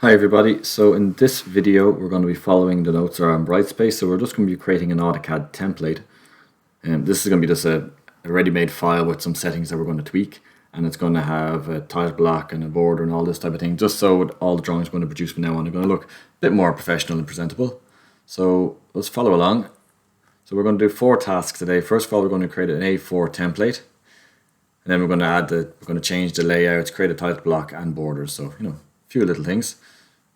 Hi everybody, so in this video we're going to be following the notes around Brightspace. So we're just going to be creating an AutoCAD template, and this is going to be just a ready-made file with some settings that we're going to tweak, and it's going to have a title block and a border and all this type of thing, just so all the drawings we're going to produce from now on are going to look a bit more professional and presentable. So let's follow along. So we're going to do 4 tasks today. First of all, we're going to create an A4 template, and then we're going to change the layouts, create a title block and borders, so a few little things.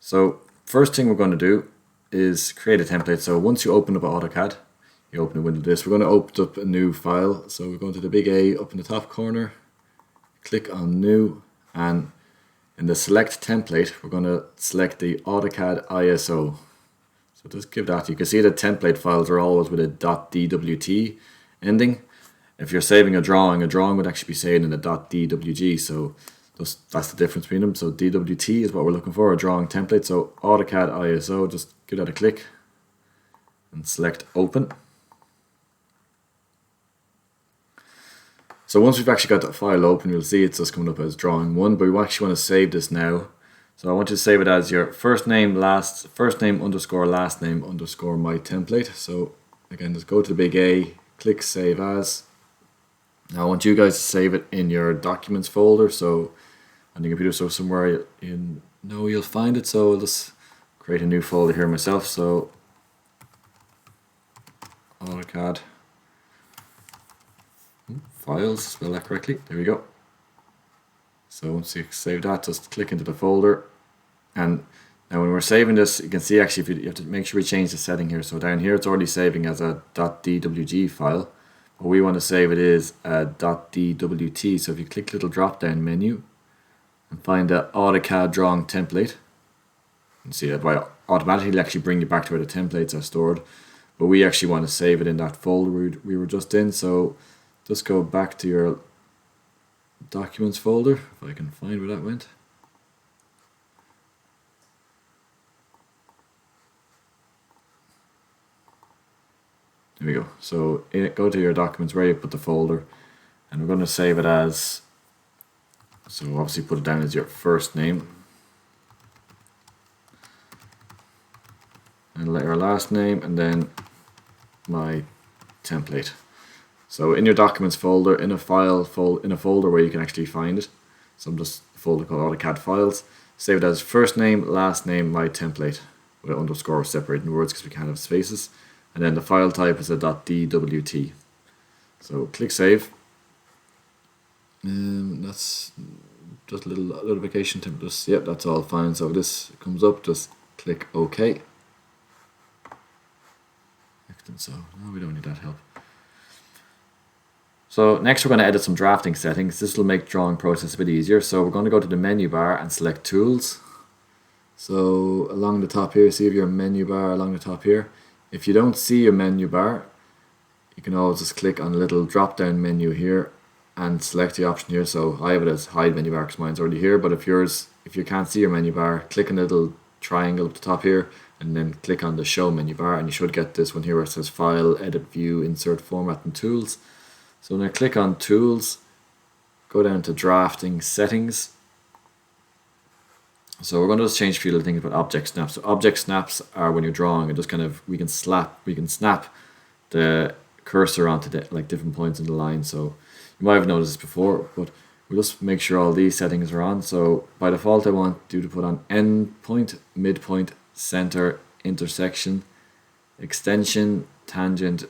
So first thing we're going to do is create a template. So once you open up AutoCAD, you open a window like this, we're going to open up a new file. So we're going to the big A up in the top corner, click on new, and in the select template we're going to select the AutoCAD ISO. So just give that. You can see the template files are always with a .dwt ending. If you're saving a drawing would actually be saved in a .dwg. So that's the difference between them. So DWT is what we're looking for, a drawing template. So AutoCAD ISO, just give that a click and select open. So once we've actually got that file open, you'll see it's just coming up as drawing 1, but we actually want to save this now. So I want you to save it as your first name underscore last name underscore my template. So again, just go to the big A, click save as. Now I want you guys to save it in your documents folder, so on your computer, so somewhere you'll find it. So I'll just create a new folder here myself. So AutoCAD files, spell that correctly, there we go. So once you save that, just click into the folder, and now when we're saving this, you can see actually you have to make sure we change the setting here. So down here it's already saving as a .dwg file. What we want to save it is a .dwt. So if you click little drop down menu and find the AutoCAD drawing template, you see that will automatically actually bring you back to where the templates are stored, but we actually want to save it in that folder we were just in. So just go back to your documents folder, if I can find where that went. There we go. So go to your documents where you put the folder, and we're going to save it as, so obviously put it down as your first name and your last name, and then my template. So in your documents folder, in a folder where you can actually find it. So I'm just a folder called AutoCAD files. Save it as first name, last name, my template, with an underscore separating words because we can't have spaces. And then the file type is a .dwt. So click save. That's just a little notification to just, yep, that's all fine. So this comes up, just click OK. So no, we don't need that help. So next we're going to edit some drafting settings. This will make the drawing process a bit easier. So we're going to go to the menu bar and select tools. So along the top here, see if your menu bar along the top here. If you don't see your menu bar, you can always just click on the little drop down menu here and select the option here. So I have it as hide menu bar because mine's already here, but if you can't see your menu bar, click on the little triangle up the top here and then click on the show menu bar, and you should get this one here where it says file, edit, view, insert, format and tools. So when I click on tools, go down to drafting settings. So we're going to just change a few little things about object snaps. So object snaps are when you're drawing and just kind of we can snap the cursor onto the different points in the line. So you might have noticed this before, but we'll just make sure all these settings are on. So by default I want you to put on end point, midpoint, center, intersection, extension, tangent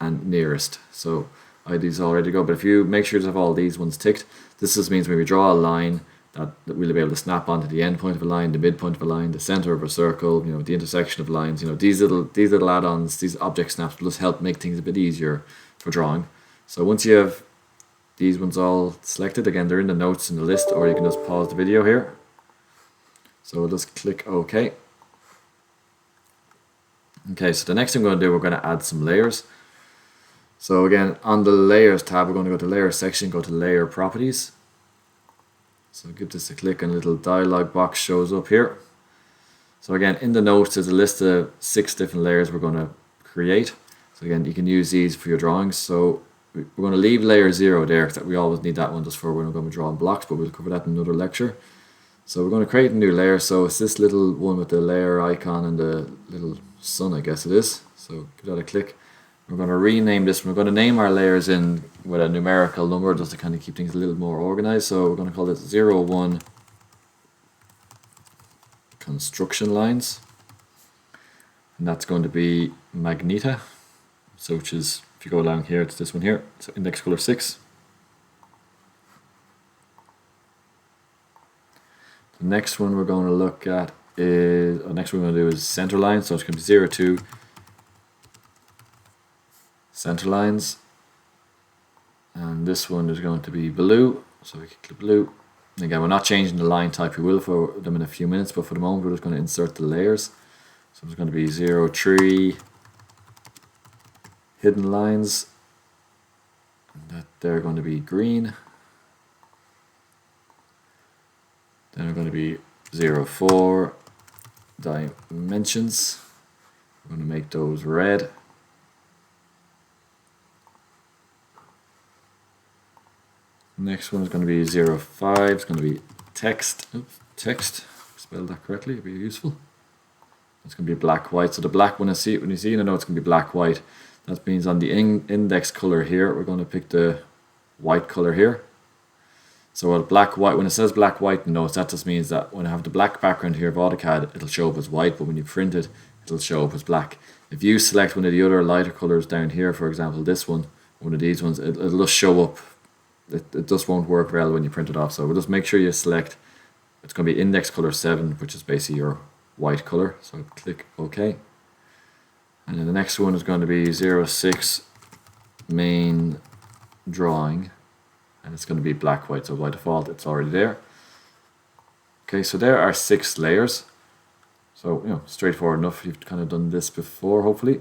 and nearest. So I have these all ready to go, but if you make sure to have all these ones ticked, this just means when we draw a line that we'll be able to snap onto the end point of a line, the midpoint of a line, the center of a circle, the intersection of lines. These little add-ons, these object snaps will just help make things a bit easier for drawing. So once you have these ones all selected, again they're in the notes in the list, or you can just pause the video here. So we'll just click OK. Okay, so the next thing we're going to do, we're going to add some layers. So again, on the layers tab, we're going to go to layer section, go to layer properties. So give this a click and a little dialog box shows up here. So again, in the notes there's a list of 6 different layers we're going to create. So again, you can use these for your drawings. So we're going to leave layer 0 there because we always need that one just for when we're going to be drawing blocks, but we'll cover that in another lecture. So we're going to create a new layer. So it's this little one with the layer icon and the little sun, I guess it is. So give that a click. We're going to rename this. We're going to name our layers in with a numerical number just to kind of keep things a little more organized. So we're going to call this 0, 1 construction lines. And that's going to be Magneta. So which is, if you go down here, it's this one here. So index color 6. The next one we're going to look at is, next one we're going to do is center line. So it's going to be 0, 2 center lines, and this one is going to be blue, so we click blue. And again, we're not changing the line type. We will for them in a few minutes, but for the moment we're just going to insert the layers. So it's going to be 0, 3 hidden lines, and that they're going to be green. Then we're going to be 0, 4 dimensions. We're going to make those red. Next one is going to be 0, 5. It's going to be text. Oops, text. Spell that correctly. It'd be useful. It's going to be black, white. So the black, when you see it, you know it's going to be black, white. That means on the index color here, we're going to pick the white color here. So black, white. When it says black, white, notice that just means that when I have the black background here of AutoCAD, it'll show up as white, but when you print it, it'll show up as black. If you select one of the other lighter colors down here, for example, this one of these ones, it'll just show up. It just won't work well when you print it off. So we'll just make sure you select, it's going to be index color 7, which is basically your white color. So click OK. And then the next one is going to be 0, 6 main drawing. And it's going to be black, white. So by default, it's already there. Okay, so there are 6 layers. So, you know, straightforward enough. You've kind of done this before, hopefully.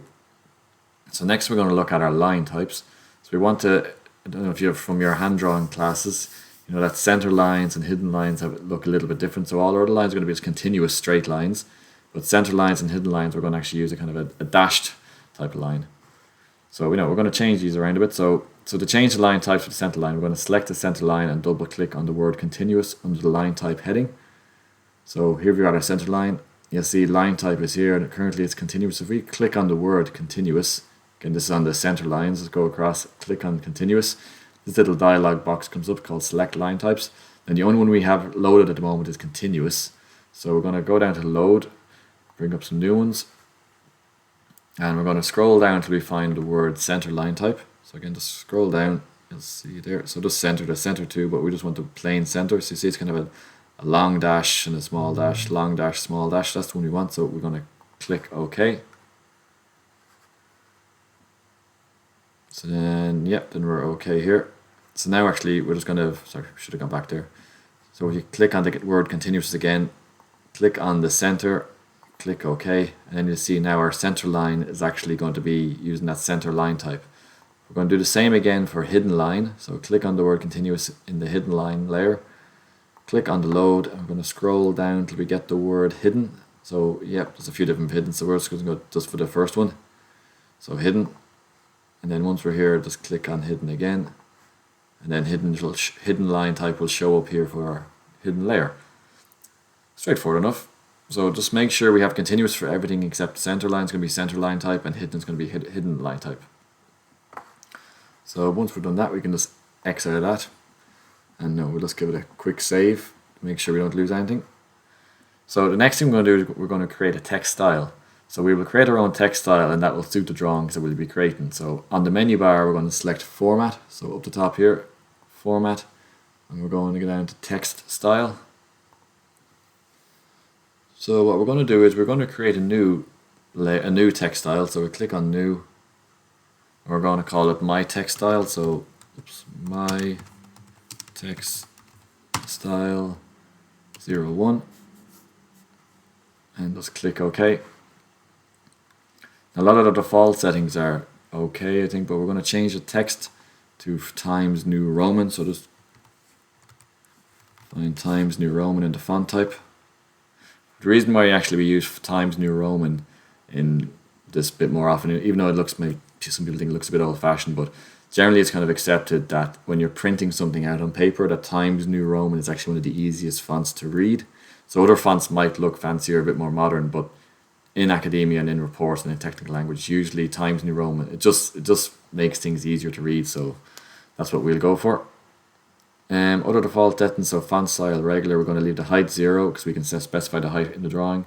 So next we're going to look at our line types. So we want to, I don't know if you're from your hand drawing classes, you know that center lines and hidden lines look a little bit different. So all our other lines are going to be just continuous straight lines, but center lines and hidden lines we're going to actually use a kind of a dashed type of line. So we're going to change these around a bit. So to change the line types for the center line, we're going to select the center line and double click on the word continuous under the line type heading. So here we've got our center line. You'll see line type is here and currently it's continuous. If we click on the word continuous, again, this is on the center lines. Let's go across, click on continuous. This little dialog box comes up called select line types. And the only one we have loaded at the moment is continuous. So we're going to go down to load, bring up some new ones. And we're going to scroll down until we find the word center line type. So again, just scroll down, you'll see there. So just center, the center too, but we just want the plain center. So you see it's kind of a long dash and a small dash, long dash, small dash. That's the one we want. So we're going to click OK. So then, yep, then we're okay here. So now actually we're just going to, sorry, should have gone back there. So if you click on the word continuous again, click on the center, click OK, and then you'll see now our center line is actually going to be using that center line type. We're going to do the same again for hidden line. So click on the word continuous in the hidden line layer, click on the load, and we're going to scroll down till we get the word hidden. So yep, there's a few different hidden, so we're just going to go just for the first one. So hidden. And then once we're here, just click on hidden again, and then hidden line type will show up here for our hidden layer. Straightforward enough. So just make sure we have continuous for everything except center line is going to be center line type and hidden is going to be hidden line type. So once we're done that, we can just exit out of that, and we'll just give it a quick save to make sure we don't lose anything. So the next thing we're going to do is we're going to create a text style. So we will create our own text style and that will suit the drawings that we'll be creating. So on the menu bar we're going to select format. So up the top here, format, and we're going to go down to text style. So what we're going to do is we're going to create a new text style. So we click on new, and we're going to call it my text style. So my text style 01, and just click OK. A lot of the default settings are okay, I think, but we're going to change the text to Times New Roman. So just find Times New Roman in the font type. The reason why actually we use Times New Roman in this bit more often, even though it looks, maybe some people think it looks a bit old-fashioned, but generally it's kind of accepted that when you're printing something out on paper, that Times New Roman is actually one of the easiest fonts to read. So other fonts might look fancier, a bit more modern, but in academia and in reports and in technical language, usually Times New Roman, it just makes things easier to read, so that's what we'll go for. Other default settings, so font style regular, we're going to leave the height 0 because we can specify the height in the drawing.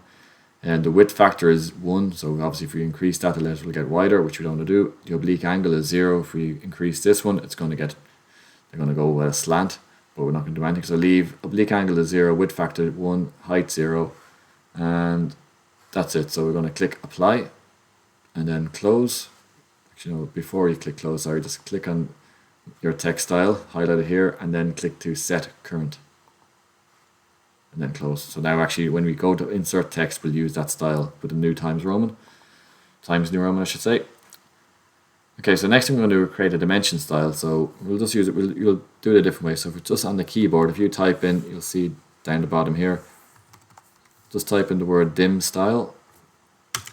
And the width factor is 1, so obviously if we increase that, the letter will get wider, which we don't want to do. The oblique angle is 0. If we increase this one, they're going to go with a slant, but we're not going to do anything. So leave oblique angle is 0, width factor 1, height 0, and that's it. So we're going to click apply and then close. Actually, no, before you click close, sorry, just click on your text style, highlight it here, and then click to set current. And then close. So now actually when we go to insert text, we'll use that style with the new Times New Roman I should say. Okay, so next thing we're going to do is create a dimension style. So we'll just use it, you'll do it a different way. So if it's just on the keyboard, if you type in, you'll see down the bottom here, just type in the word dim style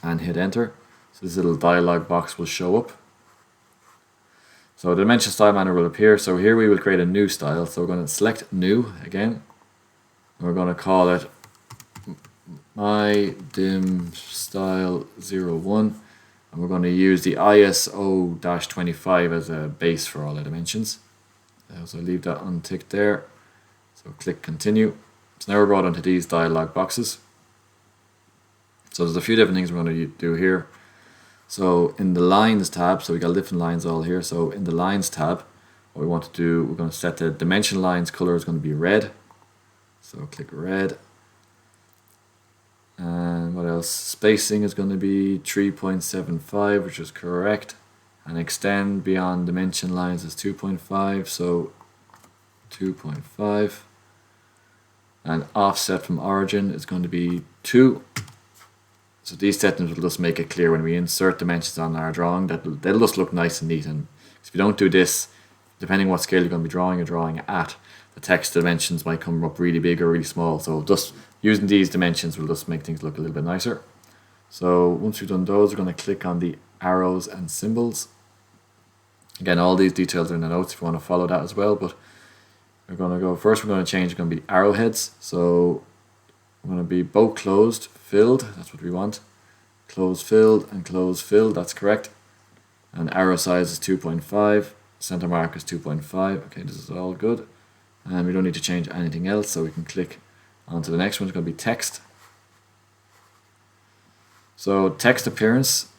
and hit enter. So this little dialog box will show up. So the dimension style manager will appear. So here we will create a new style. So we're going to select new again. We're going to call it my dim style 01, and we're going to use the ISO-25 as a base for all the dimensions. So leave that unticked there. So click continue. So now we're brought onto these dialog boxes. So there's a few different things we're going to do here. So in the lines tab, so we got different lines all here. So in the lines tab, what we want to do, we're going to set the dimension lines color is going to be red. So click red. And what else? Spacing is going to be 3.75, which is correct. And extend beyond dimension lines is 2.5, so 2.5. And offset from origin is going to be 2. So these settings will just make it clear when we insert dimensions on our drawing that they'll just look nice and neat. And if you don't do this, depending what scale you're going to be drawing at, the text dimensions might come up really big or really small. So just using these dimensions will just make things look a little bit nicer. So once we've done those, we're going to click on the arrows and symbols. Again, all these details are in the notes if you want to follow that as well. But we're going to go first. We're going to change. It's going to be arrowheads. So we're going to be both closed, filled. That's what we want. Closed, filled, and closed, filled. That's correct. And arrow size is 2.5. Center mark is 2.5. Okay, this is all good. And we don't need to change anything else, so we can click on to the next one. It's going to be text. So text appearance,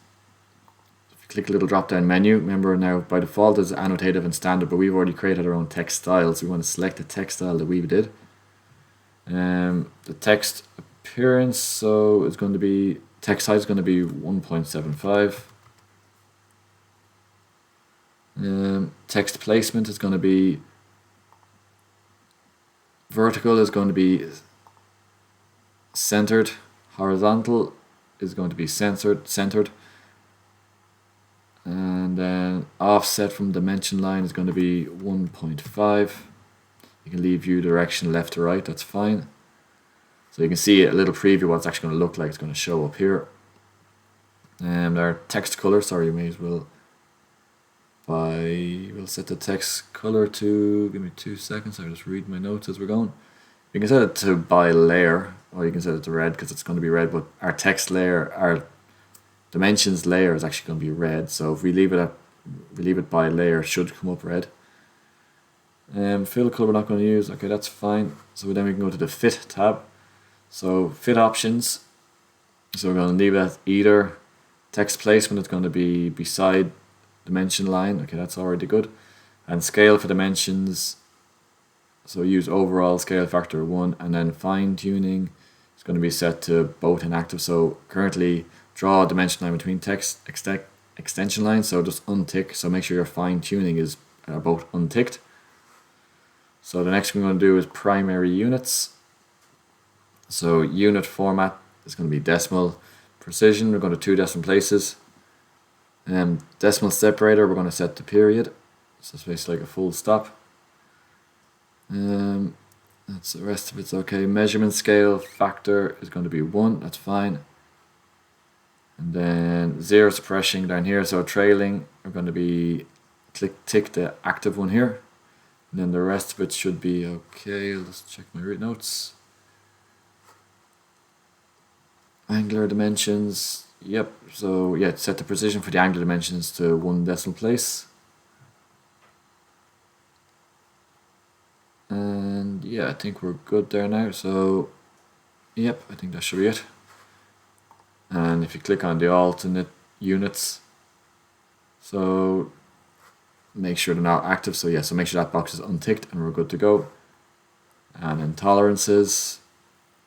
if you click a little drop down menu, remember now by default it's annotative and standard, but we've already created our own text style, so we want to select the text style that we did. The text appearance, so it's going to be, text size is going to be 1.75. Text placement is going to be vertical is going to be centered, horizontal is going to be centered, and then offset from dimension line is going to be 1.5. You can leave view direction left to right, that's fine. So you can see a little preview what it's actually going to look like. It's going to show up here. And our text color, sorry, you may as well we'll set the text color to, give me 2 seconds, I'll just read my notes as we're going. You can set it to by layer, or you can set it to red because it's going to be red, but our text layer, our dimensions layer is actually going to be red. So if we leave it by layer, it should come up red. Fill color we're not going to use, okay, that's fine. So then we can go to the fit tab. So fit options, so we're going to leave that either. Text placement is going to be beside dimension line, okay, that's already good. And scale for dimensions, so use overall scale factor 1, and then fine tuning is going to be set to both inactive. So currently draw a dimension line between text extension lines, so just untick, so make sure your fine tuning is both unticked. So the next thing we're going to do is primary units. So unit format is going to be decimal. Precision, we're going to 2 decimal places. Decimal separator, we're going to set to period. So it's basically like a full stop. That's the rest of it's okay. Measurement scale factor is going to be 1, that's fine. And then 0 suppressing down here. So trailing, we're going to be tick the active one here. And then the rest of it should be okay. I'll just check my notes. Angular dimensions, yep, so yeah, set the precision for the angular dimensions to 1 decimal place. And yeah, I think we're good there now, so yep, I think that should be it. And if you click on the alternate units, so make sure they're not active, so yeah, so make sure that box is unticked and we're good to go. And then tolerances,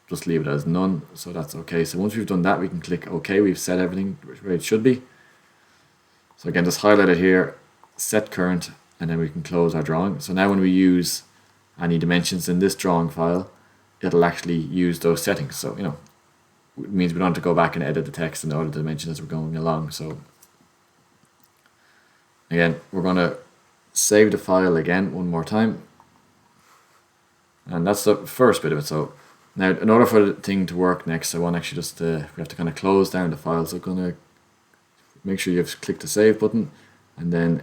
just leave it as none, so that's okay. So once we've done that, we can click OK. We've set everything where it should be. So again, just highlight it here, set current, and then we can close our drawing. So now when we use any dimensions in this drawing file, it'll actually use those settings. So, you know, it means we don't have to go back and edit the text and all the dimensions as we're going along. So again, we're going to save the file again one more time. And that's the first bit of it. So now, in order for the thing to work next, I want actually just we have to kind of close down the file. So I'm going to make sure you've clicked the save button and then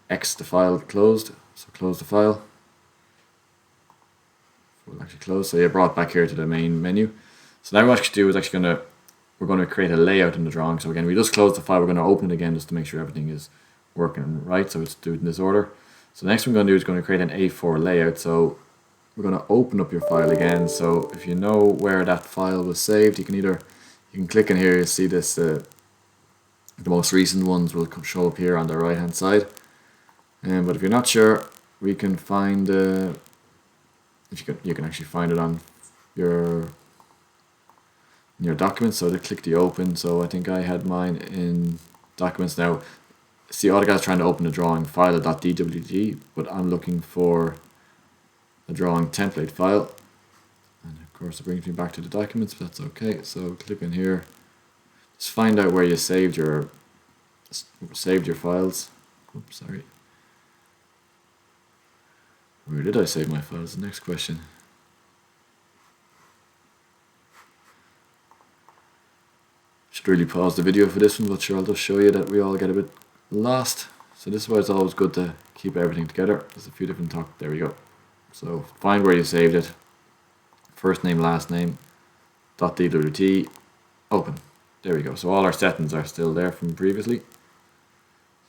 X the file closed. So close the file. We'll actually close. So you're brought back here to the main menu. So now what I actually do is we're going to create a layout in the drawing. So again, we just close the file. We're going to open it again just to make sure everything is working right. So let's do it in this order. So the next thing we're going to do is going to create an A4 layout. So we're going to open up your file again. So if you know where that file was saved, you can click in here. You see this. The most recent ones will show up here on the right hand side. But if you're not sure, we can find. You can actually find it on your documents. So to click the open. So I think I had mine in documents now. See, AutoCAD is trying to open the drawing file .dwg, but I'm looking for a drawing template file, and of course it brings me back to the documents, but that's okay. So click in here, just find out where you saved your files. Oops, sorry. Where did I save my files? The next question. Should really pause the video for this one, but sure, I'll just show you that we all get a bit lost. So this is why it's always good to keep everything together. There's a few different there we go. So find where you saved it, first name, last name, .dwt, open. There we go. So all our settings are still there from previously.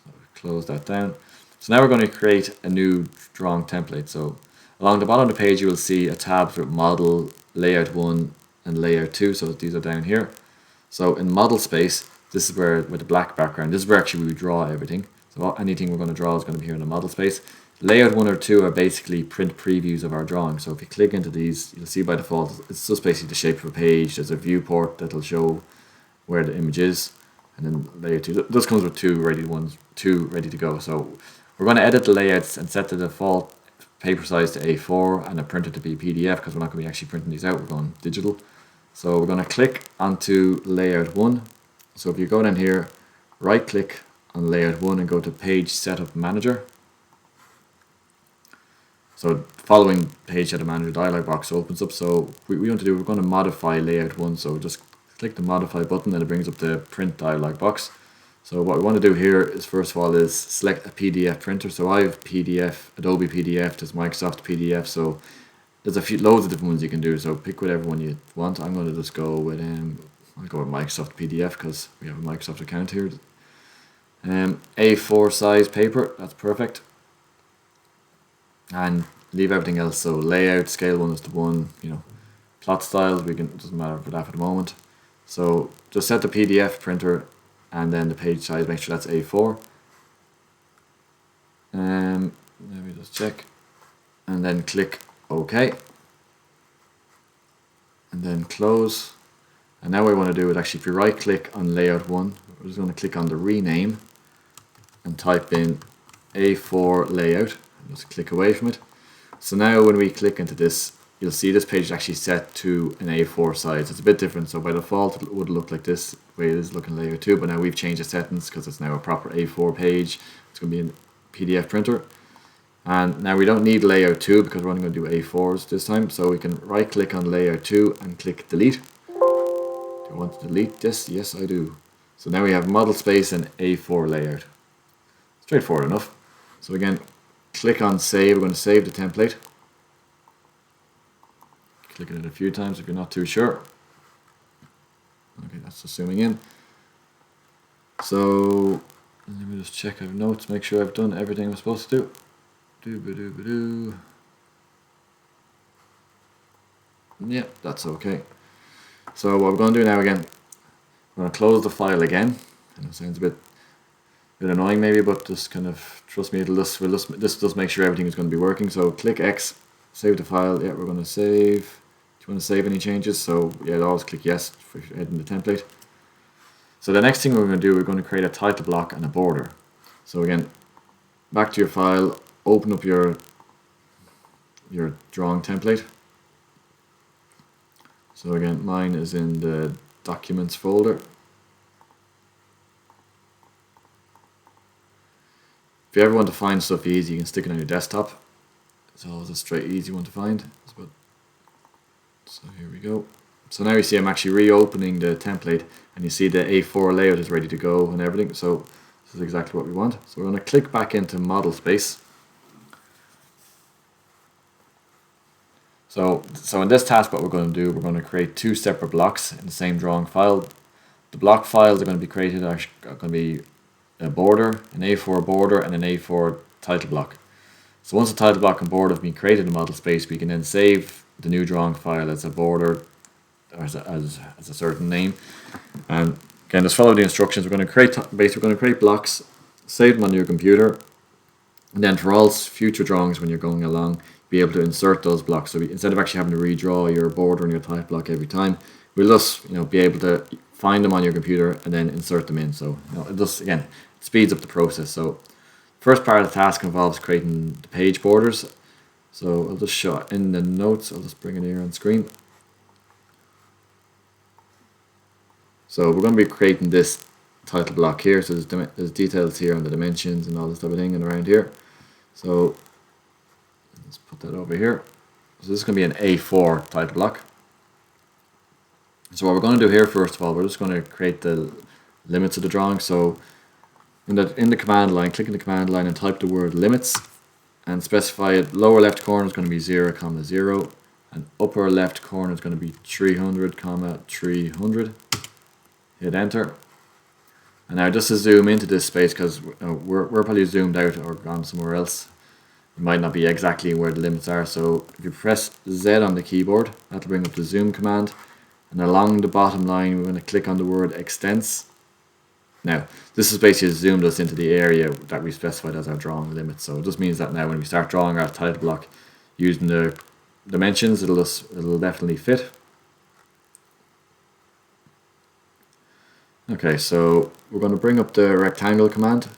So close that down. So now we're going to create a new drawing template. So along the bottom of the page you will see a tab with model, layout 1 and layout 2. So these are down here. So in model space, this is where, with the black background, this is where actually we draw everything. So anything we're going to draw is going to be here in the model space. Layout 1 or 2 are basically print previews of our drawing. So if you click into these, you'll see by default it's just basically the shape of a page. There's a viewport that'll show where the image is, and then layout 2. This comes with two ready to go. So we're going to edit the layouts and set the default paper size to A4 and a printer to be PDF, because we're not going to be actually printing these out. We're going digital. So we're going to click onto layout 1. So if you go down here, right click on layout 1 and go to page setup manager. So following page setup manager dialog box opens up. So we want to do, we're going to modify layout 1. So just click the modify button and it brings up the print dialog box. So what we want to do here is, first of all, is select a PDF printer. So I have PDF, Adobe PDF, there's Microsoft PDF. So there's loads of different ones you can do. So pick whatever one you want. I'm going to just go with I'll go with Microsoft PDF because we have a Microsoft account here. A4 size paper, that's perfect. And leave everything else. So layout, scale 1 is the one. You know, plot styles, doesn't matter for that for the moment. So just set the PDF printer and then the page size, make sure that's A4. Let me just check. And then click OK. And then close. And now what I want to do is actually, if you right click on layout 1, we're just going to click on the rename and type in A4 layout. Just click away from it. So now when we click into this, you'll see this page is actually set to an A4 size. It's a bit different. So by default it would look like this, the way it is looking layout 2, but now we've changed the settings because it's now a proper A4 page. It's going to be a PDF printer. And now we don't need layout 2 because we're only going to do A4s this time. So we can right click on layout 2 and click delete. Do you want to delete this? Yes, I do. So now we have model space and A4 layout. Straightforward enough. So again, click on save. We're going to save the template. Click on it a few times if you're not too sure. Okay, that's just zooming in. So let me just check I have notes, make sure I've done everything I'm supposed to do. Yeah, that's okay. So what we're going to do now again, we're going to close the file again. I know it sounds a bit annoying maybe, but just kind of trust me, this does make sure everything is going to be working. So click X, save the file. Yeah, we're going to save. Do you want to save any changes? So yeah, always click yes for editing the template. So the next thing we're going to do, we're going to create a title block and a border. So again, back to your file, open up your drawing template. So again, mine is in the documents folder. If you ever want to find stuff easy, you can stick it on your desktop. It's always a straight, easy one to find. So here we go. So now you see I'm actually reopening the template, and you see the A4 layout is ready to go and everything. So this is exactly what we want. So we're going to click back into model space. So in this task, what we're going to do, we're going to create two separate blocks in the same drawing file. The block files are going to be created are going to be a border, an A4 border, and an A4 title block. So once the title block and border have been created in model space, we can then save the new drawing file as a border, or as a certain name. And again, just follow the instructions. We're going to create blocks, save them on your computer, and then for all future drawings when you're going along, be able to insert those blocks. So instead of actually having to redraw your border and your title block every time, we'll just be able to find them on your computer and then insert them in. So it just again speeds up the process. So first part of the task involves creating the page borders. So I'll just show in the notes. I'll just bring it here on screen. So we're going to be creating this title block here. So there's details here on the dimensions and all this type of thing and around here. So let's put that over here. So this is going to be an A4 title block. So what we're going to do here, first of all, we're just going to create the limits of the drawing. So in the command line, click in the command line and type the word limits and specify it. Lower left corner is going to be 0, 0, and upper left corner is going to be 300, 300. Hit enter. And now just to zoom into this space, because we're probably zoomed out or gone somewhere else. It might not be exactly where the limits are. So if you press Z on the keyboard, that'll bring up the zoom command. And along the bottom line, we're going to click on the word extents. Now, this is basically zoomed us into the area that we specified as our drawing limit. So it just means that now when we start drawing our title block using the dimensions, it'll definitely fit. Okay, so we're going to bring up the rectangle command.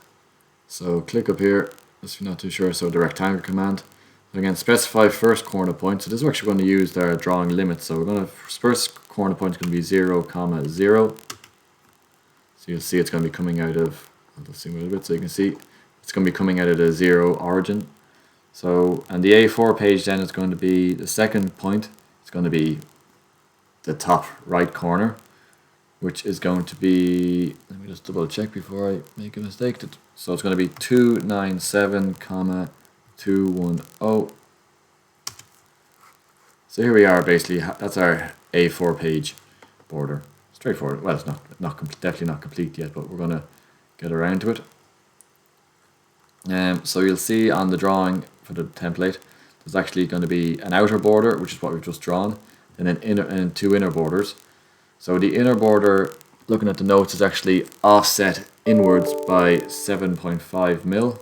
So click up here, if you're not too sure, so the rectangle command. Again, specify first corner point. So this is actually going to use our drawing limit. So we're going to, first corner point is going to be 0, 0. So you'll see it's going to be coming out of, I'll just zoom a little bit so you can see, it's going to be coming out of the 0 origin. So, and the A4 page then is going to be, the second point, it's going to be the top right corner, which is going to be, let me just double check before I make a mistake. So it's going to be 297, 210. So here we are, basically, that's our A4 page border. Straightforward. Well, it's definitely not complete yet, but we're going to get around to it. So you'll see on the drawing for the template, there's actually going to be an outer border, which is what we've just drawn, and then two inner borders. So the inner border, looking at the notes, is actually offset inwards by 7.5 mil.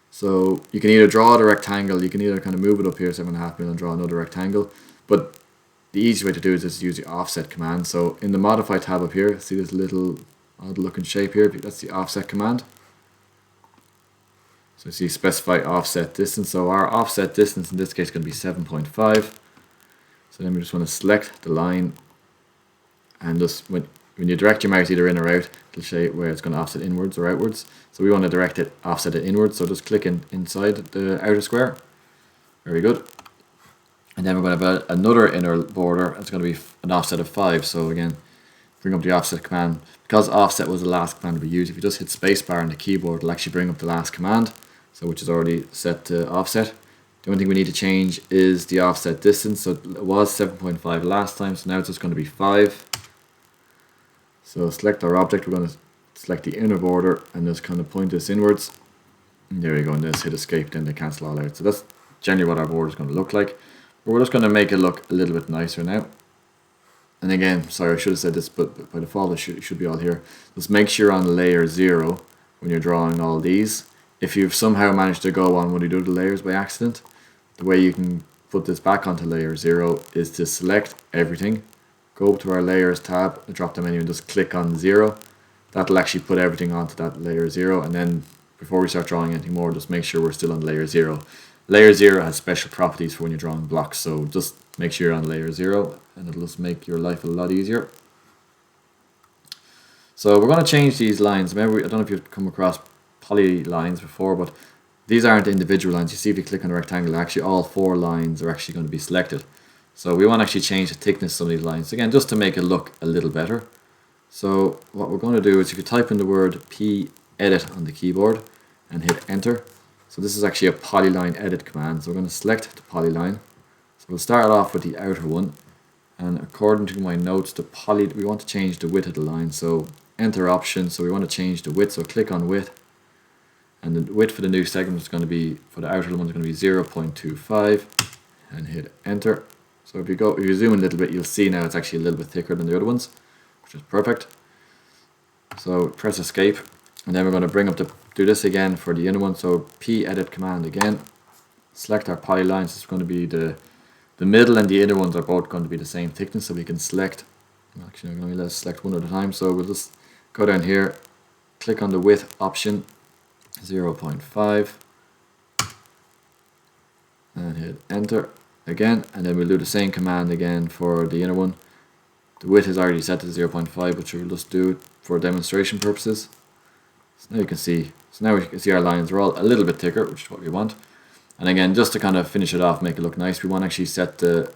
So you can either draw the rectangle, you can either kind of move it up here 7.5 mil and draw another rectangle, but the easy way to do it is just use the offset command. So in the modify tab up here, see this little odd looking shape here, that's the offset command. So you see specify offset distance. So our offset distance in this case is going to be 7.5. So then we just want to select the line, and just when you direct your mouse either in or out, it'll show you where it's going to offset inwards or outwards. So we want to direct it, offset it inwards. So just click inside the outer square. Very good. And then we're going to have another inner border. It's going to be an offset of 5. So again, bring up the offset command. Because offset was the last command we used, if you just hit spacebar on the keyboard, it'll actually bring up the last command, so which is already set to offset. The only thing we need to change is the offset distance. So it was 7.5 last time, so now it's just going to be 5. So select our object, we're going to select the inner border and just kind of point this inwards. And there we go, and just hit escape then to cancel all out. So that's generally what our border is going to look like. But we're just going to make it look a little bit nicer now. And again, sorry, I should have said this, but by default it should be all here. Just make sure on layer 0 when you're drawing all these. If you've somehow managed to go on when you do the layers by accident, the way you can put this back onto layer 0 is to select everything, go up to our layers tab, drop down menu and just click on 0. That'll actually put everything onto that layer 0, and then before we start drawing anything more, just make sure we're still on layer 0. Layer 0 has special properties for when you're drawing blocks, so just make sure you're on layer 0 and it'll just make your life a lot easier. So we're going to change these lines. Remember, I don't know if you've come across polylines before, but these aren't individual lines. You see if you click on a rectangle, actually all 4 lines are actually going to be selected. So we want to actually change the thickness of some of these lines, again, just to make it look a little better. So what we're going to do is if you type in the word P edit on the keyboard and hit enter. So this is actually a polyline edit command. So we're going to select the polyline. So we'll start off with the outer one. And according to my notes, we want to change the width of the line. So enter option. So we want to change the width. So click on width. And the width for the new segment is going to be, for the outer one is going to be 0.25. And hit enter. So if you zoom in a little bit, you'll see now it's actually a little bit thicker than the other ones, which is perfect. So press escape. And then we're going to bring up do this again for the inner one. So P edit command again. Select our polylines. It's going to be the middle and the inner ones are both going to be the same thickness. So we can select. Actually, I'm going to let us select one at a time. So we'll just go down here, click on the width option, 0.5, and hit enter again. And then we'll do the same command again for the inner one. The width is already set to 0.5, which we'll just do for demonstration purposes. So now you can see, we can see our lines are all a little bit thicker, which is what we want. And again, just to kind of finish it off, make it look nice, we want to actually set the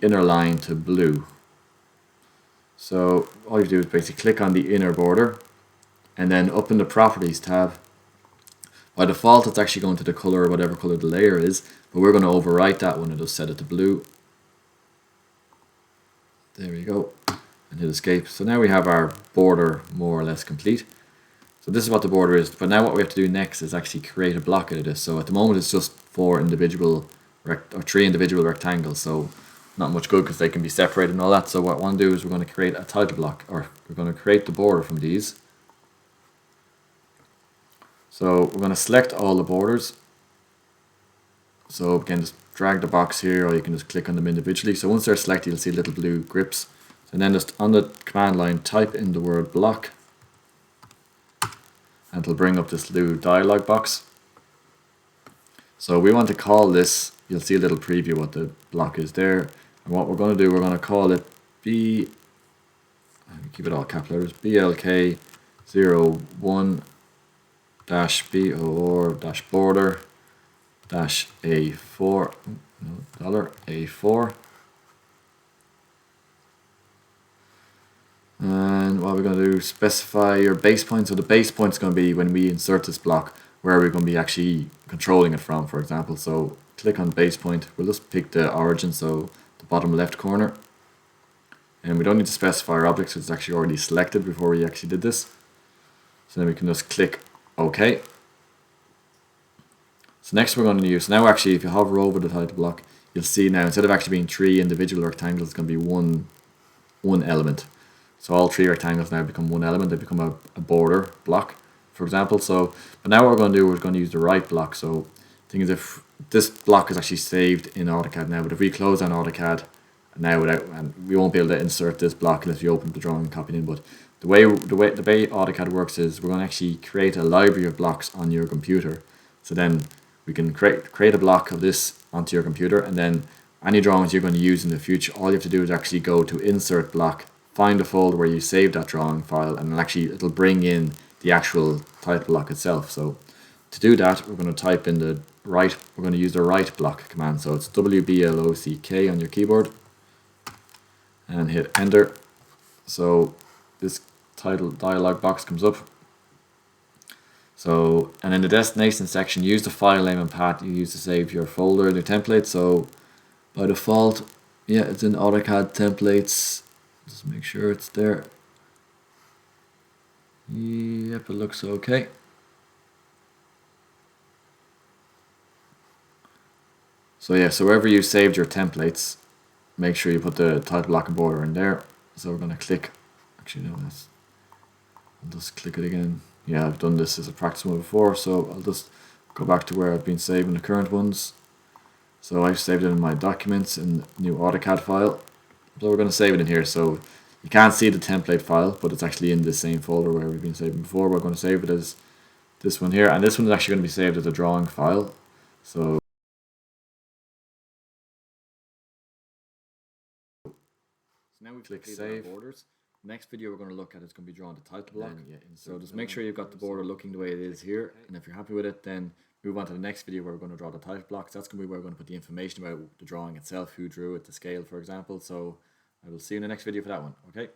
inner line to blue. So all you do is basically click on the inner border, and then up in the properties tab, by default it's actually going to the color or whatever color the layer is, but we're going to overwrite that one and just set it to blue. There we go, and hit escape. So now we have our border more or less complete. So this is what the border is, but now what we have to do next is actually create a block out of this. So at the moment it's just 3 individual rectangles, so not much good because they can be separated and all that. So what I want to do is we're going to create a title block, or we're going to create the border from these. So we're going to select all the borders. So again, just drag the box here, or you can just click on them individually. So once they're selected, you'll see little blue grips. And then just on the command line, type in the word block, and it'll bring up this little dialog box. So we want to call this, you'll see a little preview what the block is there. And what we're going to do, we're going to call it keep it all cap letters, BLK01-BOR-border -A4, $A4. And what we're going to do, specify your base point. So the base point is going to be when we insert this block, where we're going to be actually controlling it from, for example. So click on base point. We'll just pick the origin, so the bottom left corner. And we don't need to specify our object, so it's actually already selected before we actually did this. So then we can just click OK. So next we're going to use, now actually if you hover over the title block, you'll see now instead of actually being 3 individual rectangles, it's going to be one element. So all 3 rectangles now become one element. They become a border block, for example. So, but now what we're going to do, we're going to use the right block. So the thing is, if this block is actually saved in AutoCAD now, but if we close on AutoCAD now and we won't be able to insert this block unless you open the drawing and copy it in. But the way AutoCAD works is we're going to actually create a library of blocks on your computer. So then we can create a block of this onto your computer, and then any drawings you're going to use in the future, all you have to do is actually go to insert block, find the folder where you saved that drawing file, and it'll bring in the actual title block itself. So to do that, we're going to type in we're going to use the right block command. So it's WBLOCK on your keyboard, and hit enter. So this title dialog box comes up. So, and in the destination section, use the file name and path you use to save your folder in your template. So by default, yeah, it's in AutoCAD templates. Just make sure it's there. Yep, it looks okay. So yeah, so wherever you saved your templates, make sure you put the title block and border in there. So we're going to click, actually no, I'll just click it again. Yeah, I've done this as a practice one before, so I'll just go back to where I've been saving the current ones. So I've saved it in my documents in new AutoCAD file. So we're going to save it in here. So you can't see the template file, but it's actually in the same folder where we've been saving before. We're going to save it as this one here, and this one is actually going to be saved as a drawing file. So now we click save. Borders. Next video we're going to look at is going to be drawing the title block. So just make sure you've got the border looking the way it is here, and if you're happy with it, then move on to the next video where we're going to draw the title blocks. That's going to be where we're going to put the information about the drawing itself, who drew it, the scale, for example. So I will see you in the next video for that one. Okay.